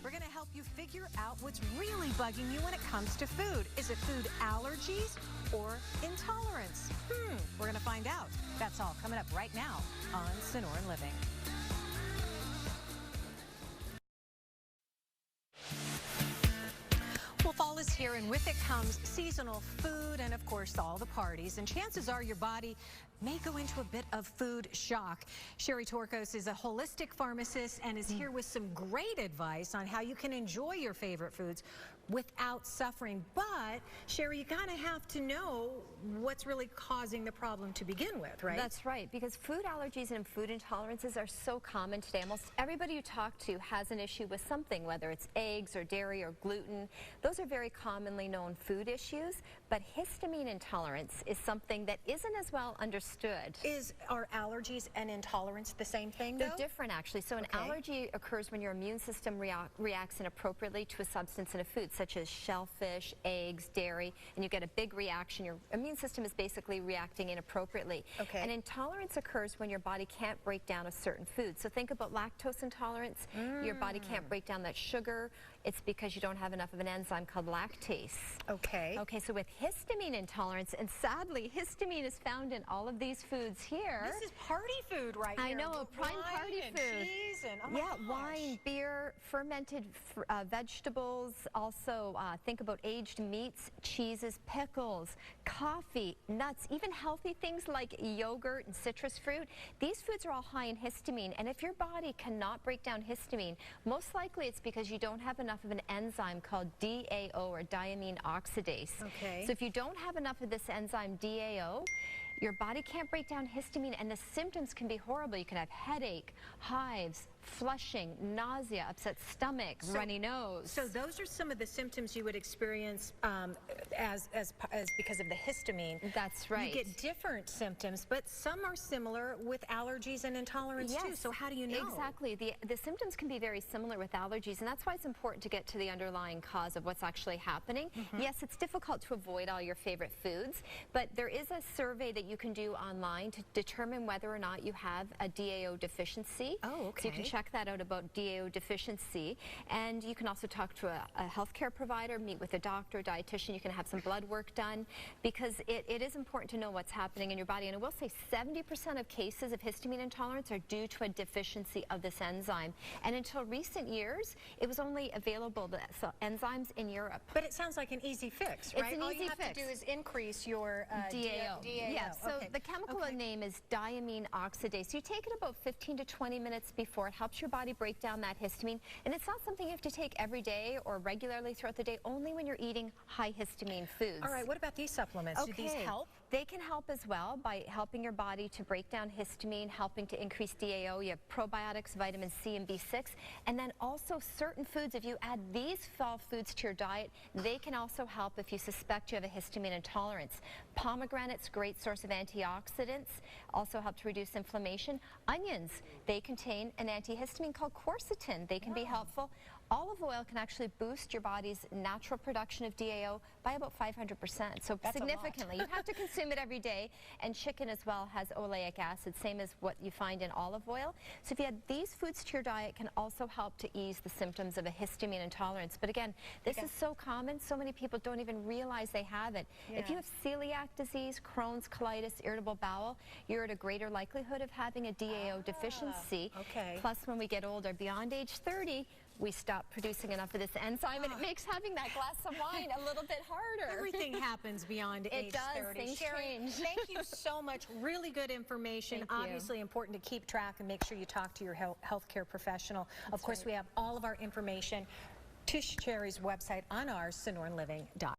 We're going to help you figure out what's really bugging you when it comes to food. Is it food allergies or intolerance? We're going to find out. That's all coming up right now on Sonoran Living. Well, fall is here, and with it comes seasonal food and, of course, all the parties. And chances are your body may go into a bit of food shock. Sherry Torkos is a holistic pharmacist and is here with some great advice on how you can enjoy your favorite foods without suffering. But, Sherry, you kind of have to know what's really causing the problem to begin with, right? That's right, because food allergies and food intolerances are so common today. Almost everybody you talk to has an issue with something, whether it's eggs or dairy or gluten. Those are very commonly known food issues, but histamine intolerance is something that isn't as well understood. Are allergies and intolerance the same thing, though? They're different, actually. So an allergy occurs when your immune system reacts inappropriately to a substance in a food, such as shellfish, eggs, dairy, and you get a big reaction. Your immune system is basically reacting inappropriately. And intolerance occurs when your body can't break down a certain food. So think about lactose intolerance. Your body can't break down that sugar. It's because you don't have enough of an enzyme called lactase. Okay, so with histamine intolerance, and sadly, histamine is found in all of these foods here. This is party food right here. I know, prime party food. Cheese and, oh my gosh. Wine, beer, fermented vegetables. Also, think about aged meats, cheeses, pickles, coffee, nuts, even healthy things like yogurt and citrus fruit. These foods are all high in histamine, and if your body cannot break down histamine, most likely it's because you don't have enough of an enzyme called DAO, or diamine oxidase. So if you don't have enough of this enzyme DAO, your body can't break down histamine, and the symptoms can be horrible. You can have headache, hives, flushing, nausea, upset stomach, runny nose. So those are some of the symptoms you would experience as because of the histamine. That's right. You get different symptoms, but some are similar with allergies and intolerance too. So how do you know? Exactly. The symptoms can be very similar with allergies, and that's why it's important to get to the underlying cause of what's actually happening. Yes, it's difficult to avoid all your favorite foods, but there is a survey that you can do online to determine whether or not you have a DAO deficiency. So you can check that out about DAO deficiency, and you can also talk to a healthcare provider, meet with a doctor, dietitian. You can have some blood work done, because it is important to know what's happening in your body. And I will say 70% of cases of histamine intolerance are due to a deficiency of this enzyme, and until recent years it was only available, the enzymes, in Europe. But it sounds like an easy fix, right? It's an All easy you have to do is increase your DAO. Yeah, so the chemical name is diamine oxidase. You take it about 15 to 20 minutes before. It helps your body break down that histamine, and it's not something you have to take every day or regularly throughout the day, only when you're eating high histamine foods. All right, what about these supplements? Do these help? They can help as well by helping your body to break down histamine, helping to increase DAO. You have probiotics, vitamin C and B6, and then also certain foods. If you add these fall foods to your diet, they can also help if you suspect you have a histamine intolerance. Pomegranates, great source of antioxidants, also help to reduce inflammation. Onions, they contain an antihistamine called quercetin. They can be helpful. Olive oil can actually boost your body's natural production of DAO by about 500%, so significantly. You have to consume it every day, and chicken as well has oleic acid, same as what you find in olive oil. So if you add these foods to your diet, can also help to ease the symptoms of a histamine intolerance. But again, this is so common, so many people don't even realize they have it. If you have celiac disease, Crohn's, colitis, irritable bowel, you're at a greater likelihood of having a DAO deficiency. Plus, when we get older, beyond age 30, we stop producing enough of this enzyme, and it makes having that glass of wine a little bit harder. Everything happens beyond age 30. It does. Things change. Thank you so much. Really good information. Obviously important to keep track and make sure you talk to your healthcare professional. Of course, we have all of our information to Sherry's website on our sonoranliving.com.